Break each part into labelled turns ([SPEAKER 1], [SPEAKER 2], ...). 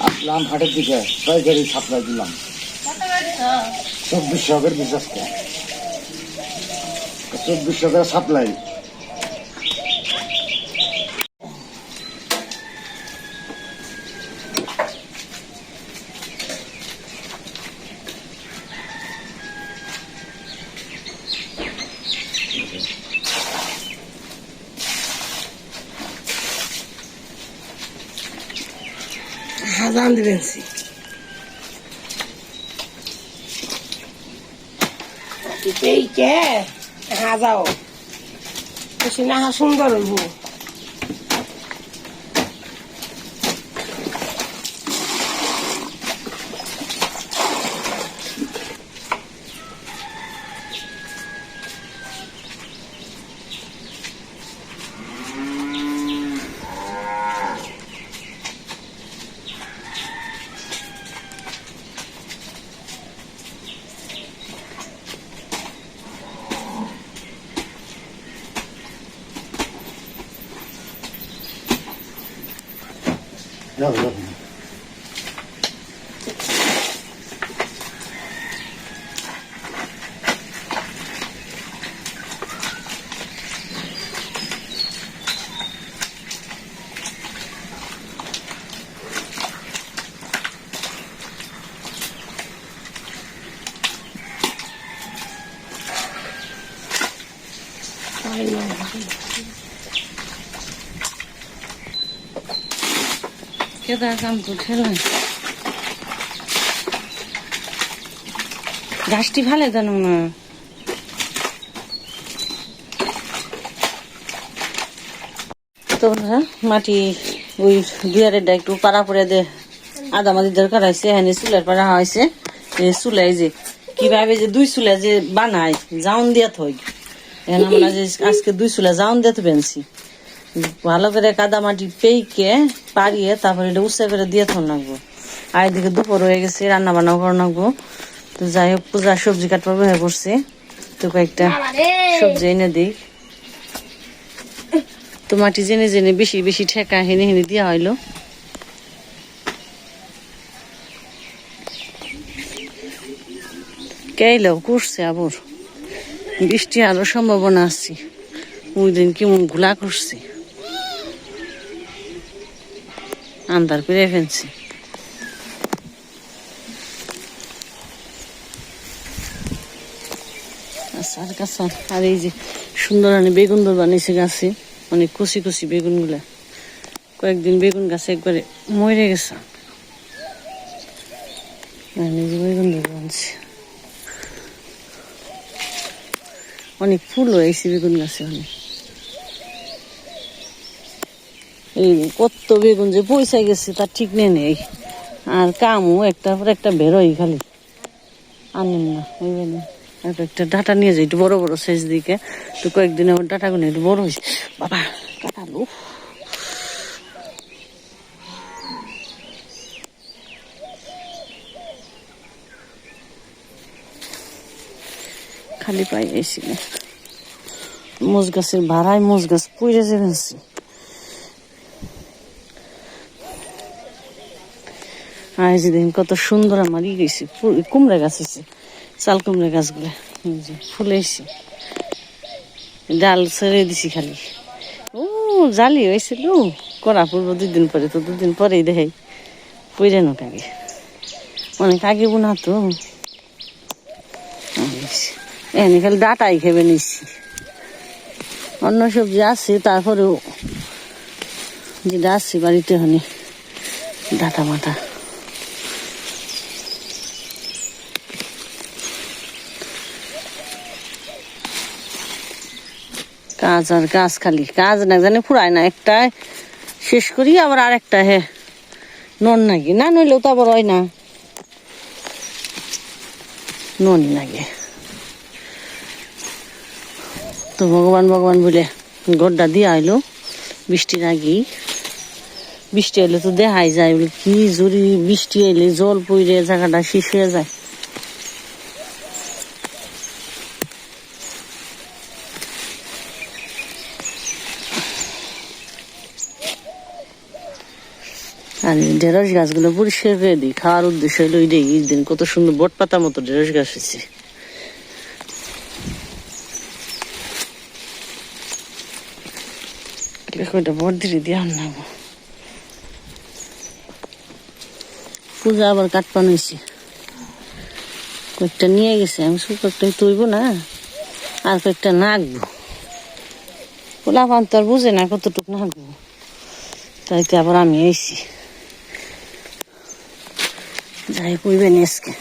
[SPEAKER 1] আসলাম হাটের দিকে পাইকারি সাপ্লাই দিলাম 2400 করে দিচ্ছে আজকে 2400 করে সাপ্লাই।
[SPEAKER 2] হাজান দিবেন হাজাও বেশি না সুন্দর হইব।
[SPEAKER 3] কেদা কাম তো খেলাম ঘাসটি ভালো জানো না তোমরা মাটি ওই দুয়ারের একটু পাড়া পরে দে আদা মাদি দরকার হয়েছে হ্যাঁ চুলের পাড়া হয়েছে চুলাই যে কিভাবে যে 2 চুলা যে বানায় জাউন দিয়া থই আমরা যে আজকে 2 চুলা জাউন দিতে পেনছি ভালো করে কাদা মাটি পেইকে পারিয়ে তারপরে এটা উৎসাহ করে দিয়ে থন লাগবো। আর এদিকে দুপুর হয়ে গেছে রান্না বান্নাও করে লাগবো। তো যাই হোক পূজা সবজি কাটবার হয়ে পড়ছে তো কয়েকটা সবজি এনে দিই। তো মাটি জেনে জেনে বেশি বেশি ঠেকা হেনে হেনে দেওয়া হইলো। কেইলেও করছে আবার বৃষ্টি আরো সম্ভাবনা আছে। ওই দিন কেমন ঘোলা করছে আন্ধার করে ফেলছে। আর এই যে সুন্দর বেগুন দর বানিয়েছে গাছে অনেক কচি কচি বেগুন গুলা কয়েকদিন বেগুন গাছে একবারে মরে গেছে বেগুন দর বানছে অনেক ফুল হয়েছে বেগুন গাছে অনেক। এই কত বেগুন যে পয়সা গেছে তার ঠিক নেই আর কামও একটার পর একটা বেরোই খালি আনেন না ওই একটা ডাটা নিয়ে যাই একটু বড় বড় সাইজ দিকে তো কয়েকদিন আমার ডাটাগুলো একটু বড় হয়েছে বাবা কাটালো খালি পাই এসি মোজ গাছের ভাড়ায় মোজ গাছ পুড়ে যাবেছি। আর যে দেখুন কত সুন্দর আমার ই গেছে কুমড়া গাছ হয়েছে, চাল কুমড়া গাছগুলো ফুলে এসে ডাল ছেড়ে দিছি খালি। ও জালি হয়েছিল করা পূর্ব 2 দিন পরে, তো 2 দিন পরেই দেখাই পুড়ে নোক আগে, অনেক আগে বোনা তো এনে খালি ডাটাই খেবে নিচ্ছি। অন্য সবজি আছে তারপরেও যেটা আসছে বাড়িতে হনে ডাটা মাটা। কাজ আর কাজ, খালি কাজ না জানি ফুরায় না, একটা শেষ করি আবার আর একটা নন নাকি না, নইলেও তো আবার হয় না, ননি লাগে। তো ভগবান ভগবান বলে গড্ডা দিয়া আইলো বৃষ্টির আগেই। বৃষ্টি এলে তো দেখাই যায় বলে কি জোরে বৃষ্টি এলে জল পড়ে জায়গাটা শেষ হয়ে যায়। আর ঢেঁড়স গাছগুলো পরিষ্কার করে দিই, খাওয়ার উদ্দেশ্য হলো ওই দিন কত সুন্দর বট পাতার মতো ঢেঁড়স গাছ হয়েছে। বট ধীরে দিয়ে না পূজা আবার কাটপান হয়েছে, কয়েকটা নিয়ে গেছে, আমি কয়েকটা তৈব না আর কয়েকটা নাকবো। পোলা পান তো আর বুঝে না কতটুকু নাকবো, তাইতে আবার আমি এসছি যাই কইবেন আজকে।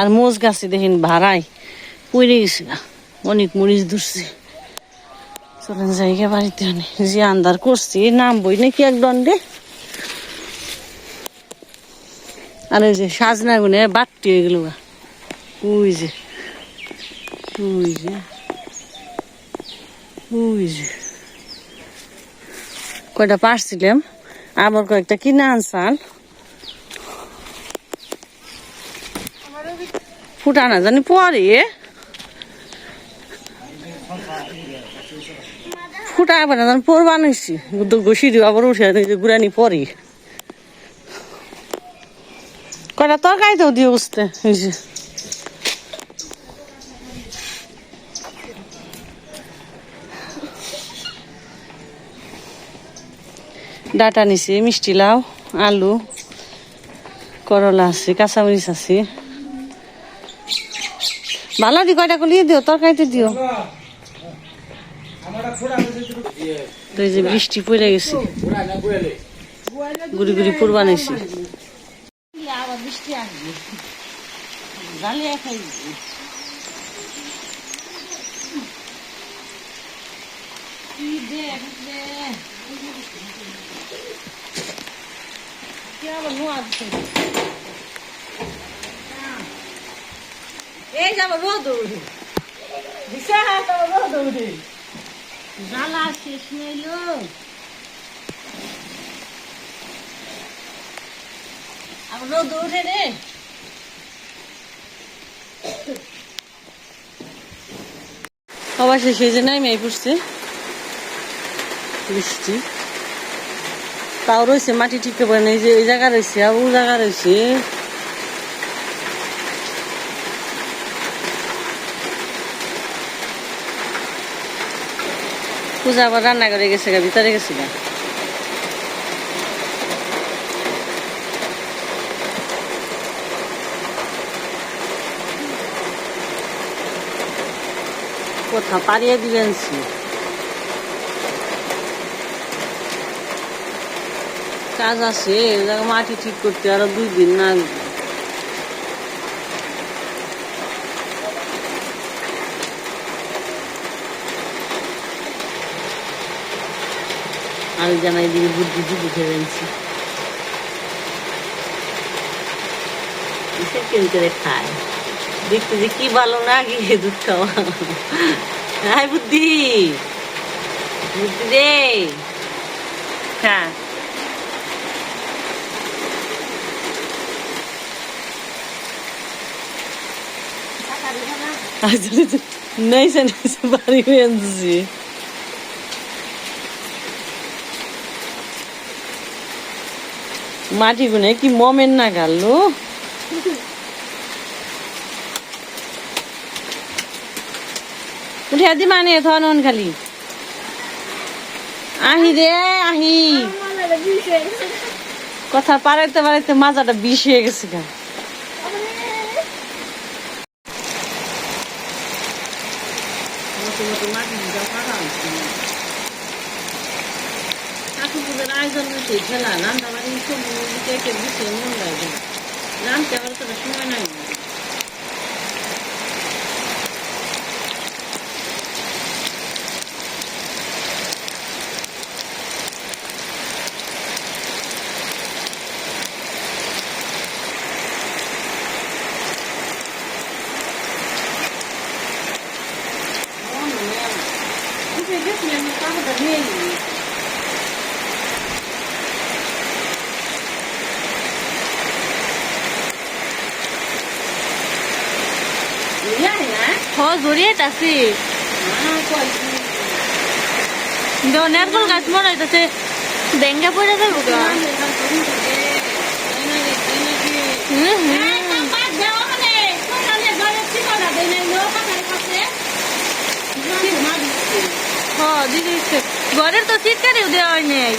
[SPEAKER 3] আর মোজ গাছে দেখেন ভাড়ায় পড়ে গেছে না, অনেক মরিচ ধরছে। চলেন জায়গা বাড়িতে অনেক যে আন্দার করছি নাম বই নাকি এক দণ্ডে। আর ওই যে সাজনা গুনে বাট্টি হয়ে গেল, ওই যে ওই যে ওই যে কয়টা পারছিলাম, আবার কয়েকটা কিনে আনসান ফুটানা জানি পরে ফুটা আবার না জানি পরবান হয়েছি ঘষি দিব আবার উঠে গুড়ানি পরে কয়টা তরকারিতেও দিয়ে বুঝতে হয়েছে। ডাটা নিছি, মিষ্টি লাউ, আলু, করলা আছে, কাঁচামরিচ আছে। ভালো দি কয়টা কলিয়ে দিও, তরকারিতে দিও। তো এই যে বৃষ্টি পড়ে গেছে, গুড়ি গুড়ি পড়বা নিছি। আবার বৃষ্টি আসবে, জ্বালিয়ে খাই এই যাব রোদ উঠে রোদ উঠে জ্বালা শেষ নইল। আবার রোদ উঠে রে, অবশ্যই সেই যে নামে পড়ছে বৃষ্টি, তাও রয়েছে মাটি ঠিক করে নেই, যে এই জায়গা রয়েছে আর ও জায়গা রয়েছে। পূজা আবার রান্না করে গেছে গা, ভিতরে গেছে গা। কোথা পারিয়ে দিবেন কাজ আছে, মাটি ঠিক করতে আরো 2 দিন না। আর জানাই দিকে বুদ্ধি দুধ খেয়েছি, কেউ করে খায়, দেখতে যে কি ভালো না গিয়ে দুধ খাওয়া। হাই বুদ্ধি, বুদ্ধি রে খা নাইছে নাইছে বাড়ি হয়ে আনছি মাটি গুনে কি মমেন না গালো উঠে দি মানে থন খালি আহি রে আহি কথা পারাইতে পারাইতে মাজাটা বিষ হয়ে গেছে গা আয়োজন খেলা রান্না বাড়ি সবজি বিষয়ে মন লাগে রান্নতে আবার তো সময় নাই জড়িয়েছি নারকল গাছ মনে হইতেছে ডেঙ্গা পড়ে যাবো ঘরের তো চিৎকারেও দেওয়া হয় নাই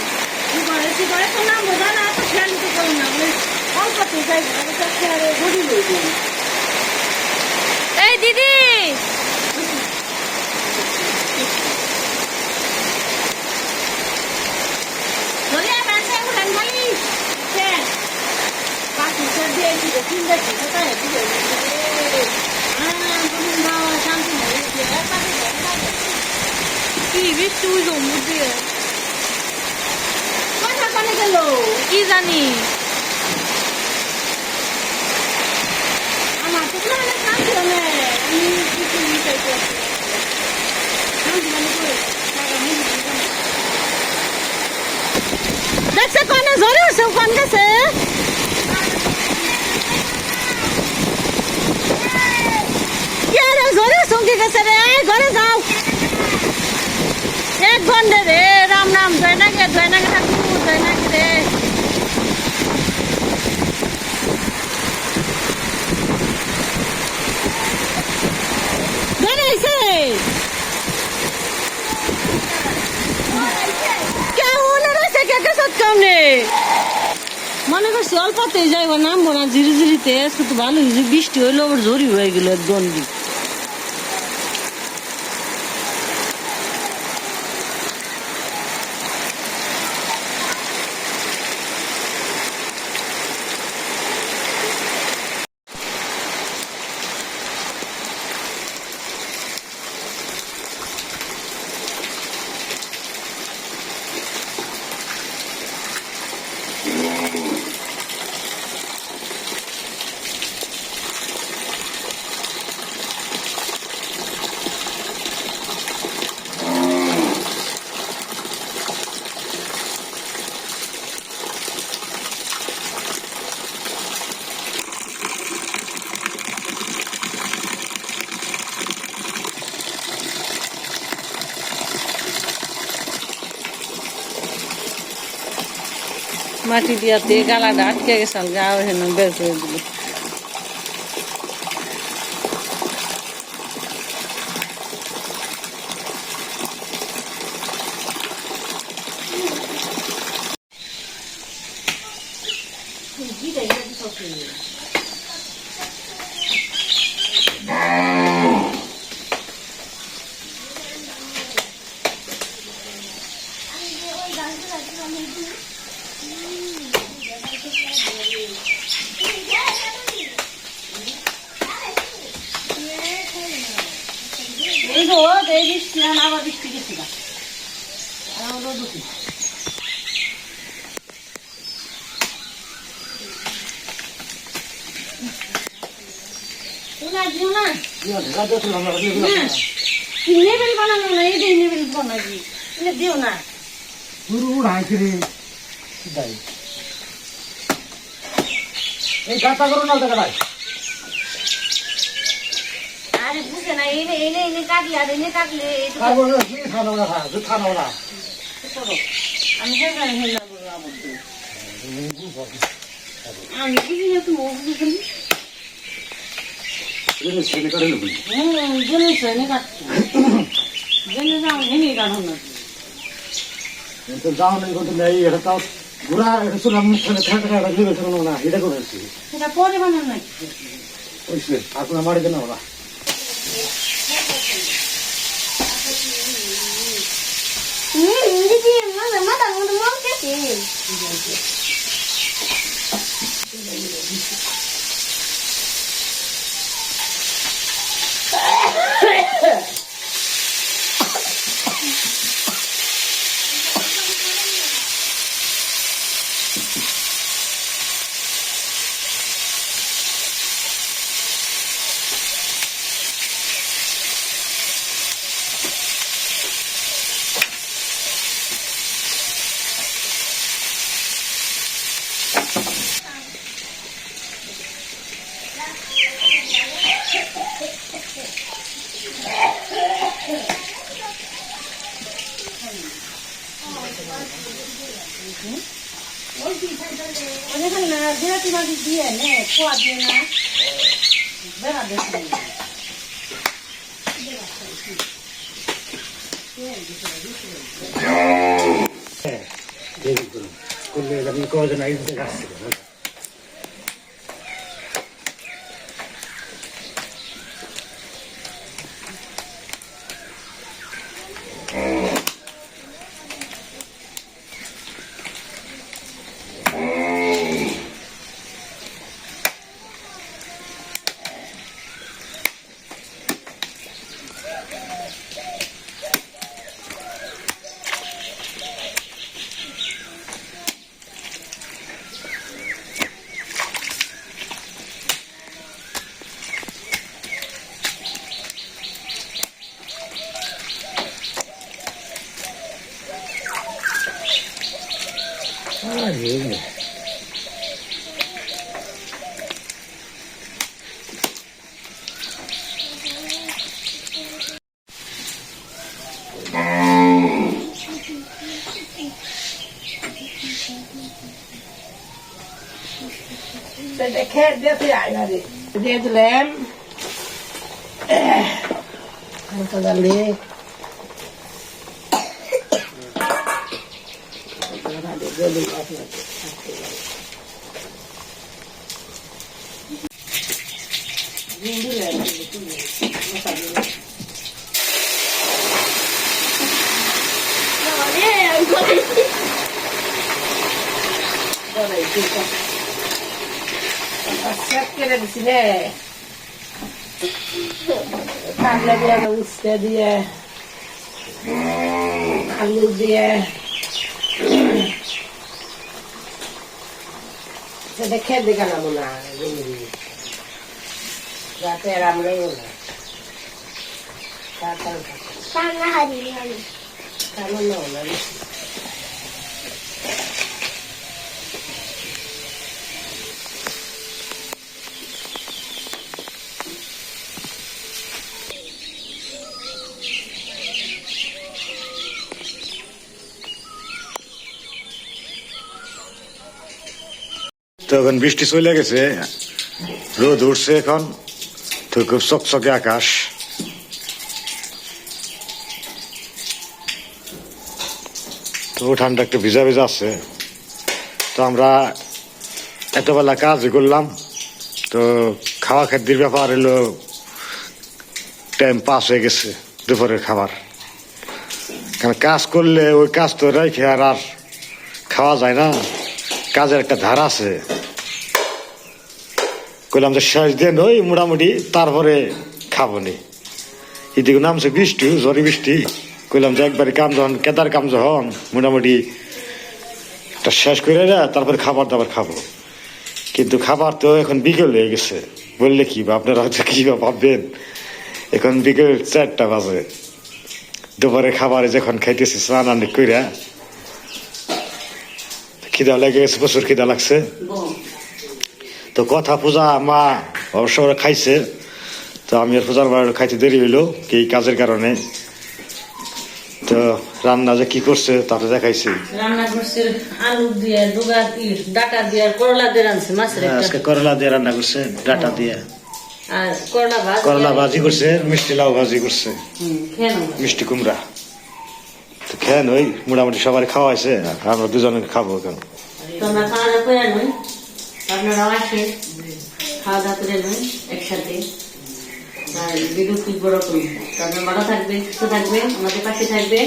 [SPEAKER 3] এই দিদি কি জানি দেখছে কোনে জোরে উঠছে কোন গেছে কে রে জোরে সঙ্গে গেছে রে ঘরে যাও এক ঘন্টা রে রাম রাম জয় না গে ঠাকুর জয় না গে রে মনে করছি অল্পতে যাইব নামবো না ঝিরি ঝিরিতে শুধু ভালো হয়েছে বৃষ্টি হইলো আবার ঝড়ি হয়ে গেল দন্ডি মাটি দিয়াতে গালাটা আটকে গেছে গা হেন বের করে দিল আবার বৃষ্টি গেছি না দিও না
[SPEAKER 1] এই গাতা করো না দেখা
[SPEAKER 3] আরে হয়েছে না এনে এনে এনে কাটলে আর এনে কাটলে একটু
[SPEAKER 1] খাবো না কি খানো না খা তুই খানো না
[SPEAKER 3] করো। আমি হেলাম হেলাম আমি বুঝি না তুমি বুঝি
[SPEAKER 1] এটা ছেলে করে নেবি
[SPEAKER 3] জেনে জেনে কাটছি জেনে যাও হেনে কাটো না
[SPEAKER 1] তো যাও না কিন্তু নেই এটা তাও ঘোরা এটা শুনলাম মুখখানে থাকা থাকা লিবে শোনো না এটা করেছি
[SPEAKER 3] সেটা পরে বানান নাকি
[SPEAKER 1] ওইসে এখন আমার জন্য ওরা
[SPEAKER 4] দিদি মাথা মতো মন কেটে
[SPEAKER 3] ওখানে না বিরাটি মাটি দিয়ে নে খোয়া দিয়ে না বেড়া দেখি
[SPEAKER 1] করলে আমি কজন আইন থেকে আসছিল
[SPEAKER 2] দেখে দিয়ে আইনা রে দিয়ে দিলাম হালকা ডালে সেট করে দিছি রে কাটলে দিয়ে উস্তে দিয়ে আলু দিয়ে সেটা খেতে গেলাম না যাতে আমরা না
[SPEAKER 4] সামনে হারিয়ে হারিয়ে
[SPEAKER 2] কেমন না
[SPEAKER 1] তো এখন বৃষ্টি চলে গেছে রোদ উঠছে এখন তো খুব চকচকে আকাশ তো ঠান্ডা একটু ভিজা ভিজা আছে তো আমরা এতবেলা কাজ করলাম তো খাওয়া খাদ্যের ব্যাপার এলো টাইম পাস হয়ে গেছে দুপুরের খাবার কারণ কাজ করলে ওই কাজ তো রেখে আর আর খাওয়া যায় না কাজের একটা ধারা আছে কইলাম যে শেষ দিন ওই মোটামুটি তারপরে খাবো নি এদিকে নামছে বৃষ্টি ঝড়ি বৃষ্টি কইলাম যে একবারে কাম যখন কেদার কাম যখন মোটামুটি একটা শেষ করে না তারপরে খাবার দাবার খাবো কিন্তু খাবার তো এখন বিকেল হয়ে গেছে বললে কি বা আপনারা হয়তো কি বা ভাববেন এখন বিকেল 4টা বাজে দুপুরে খাবারে যখন খাইতেছি স্নান আনি কইরা খিদা লেগে গেছে প্রচুর খিদা লাগছে তো কথা পূজা মা অবশ্য খাইছে তো আমি আর পূজার বার খাইতে দেরি হইলো এই কাজের কারণে। তো রান্না যে কি করছে তাতে দেখাইছি।
[SPEAKER 3] রান্না করছে আলু দিয়ে ডুগা ডাটা দিয়ে আর করলা দিয়ে রাঁধছে মাছের একটা।
[SPEAKER 1] আজকে করলা দিয়ে রান্না করছে, ডাটা দিয়ে।
[SPEAKER 3] আর করলা ভাজি
[SPEAKER 1] করলা ভাজি করছে, মিষ্টি লাউ ভাজি করছে,
[SPEAKER 3] খেয়ে নাও।
[SPEAKER 1] মিষ্টি কুমড়া। তো খেয়ে নই, মোটামুটি সবার খাওয়া হয়েছে, আমরা দুজনে খাবো কেন।
[SPEAKER 3] তোমরা খাওয়া দাওয়া করে নই, আপনারাও আসেন খাওয়া দাওয়া করে নই একসাথে। আর ভিডিও কি বড় করুন, তাদের ভালো থাকবে, সুস্থ থাকবে, আমাদের পাশে থাকবে।